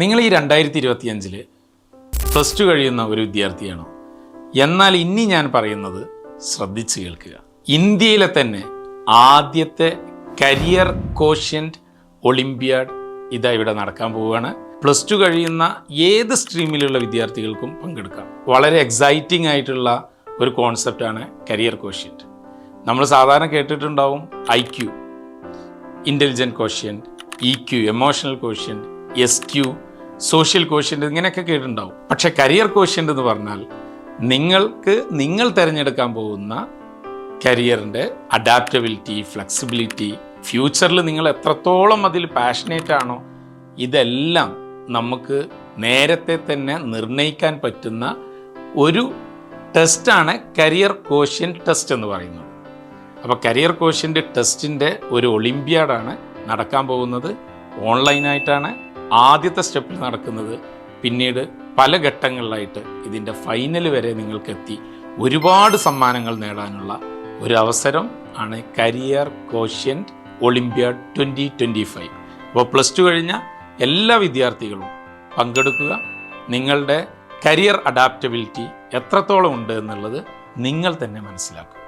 നിങ്ങൾ ഈ 2025 plus two കഴിയുന്ന ഒരു വിദ്യാർത്ഥിയാണോ? എന്നാൽ ഇനി ഞാൻ പറയുന്നത് ശ്രദ്ധിച്ച് കേൾക്കുക. ഇന്ത്യയിലെ തന്നെ ആദ്യത്തെ കരിയർ കോഷ്യന്റ് ഒളിമ്പ്യാഡ് ഇതാ ഇവിടെ നടക്കാൻ പോവുകയാണ്. പ്ലസ് ടു കഴിയുന്ന ഏത് സ്ട്രീമിലുള്ള വിദ്യാർത്ഥികൾക്കും പങ്കെടുക്കാം. വളരെ എക്സൈറ്റിംഗ് ആയിട്ടുള്ള ഒരു കോൺസെപ്റ്റാണ് കരിയർ കോഷ്യന്റ്. നമ്മൾ സാധാരണ കേട്ടിട്ടുണ്ടാവും IQ, intelligent quotient, EQ, emotional quotient, SQ, social quotient, ഇങ്ങനെയൊക്കെ കേട്ടിട്ടുണ്ടാവും. പക്ഷെ കരിയർ കോഷ്യന്റ് എന്ന് പറഞ്ഞാൽ നിങ്ങൾ തിരഞ്ഞെടുക്കാൻ പോകുന്ന കരിയറിൻ്റെ അഡാപ്റ്റബിലിറ്റി, ഫ്ലെക്സിബിലിറ്റി, ഫ്യൂച്ചറിൽ നിങ്ങൾ എത്രത്തോളം അതിൽ പാഷനേറ്റ് ആണോ, ഇതെല്ലാം നമുക്ക് നേരത്തെ തന്നെ നിർണ്ണയിക്കാൻ പറ്റുന്ന ഒരു ടെസ്റ്റാണ് കരിയർ കോഷ്യന്റ് ടെസ്റ്റ് എന്ന് പറയുന്നത്. അപ്പോൾ കരിയർ കോഷ്യന്റ് ടെസ്റ്റിൻ്റെ ഒരു ഒളിമ്പ്യാഡാണ് നടക്കാൻ പോകുന്നത്. ഓൺലൈനായിട്ടാണ് ആദ്യത്തെ സ്റ്റെപ്പിൽ നടക്കുന്നത്. പിന്നീട് പല ഘട്ടങ്ങളിലായിട്ട് ഇതിൻ്റെ ഫൈനൽ വരെ നിങ്ങൾക്കെത്തി ഒരുപാട് സമ്മാനങ്ങൾ നേടാനുള്ള ഒരു അവസരം ആണ് കരിയർ കോഷ്യന്റ് ഒളിമ്പ്യാഡ് 2025. അപ്പോൾ പ്ലസ് ടു കഴിഞ്ഞ എല്ലാ വിദ്യാർത്ഥികളും പങ്കെടുക്കുക. നിങ്ങളുടെ കരിയർ അഡാപ്റ്റബിലിറ്റി എത്രത്തോളം ഉണ്ട് എന്നുള്ളത് നിങ്ങൾ തന്നെ മനസ്സിലാക്കുക.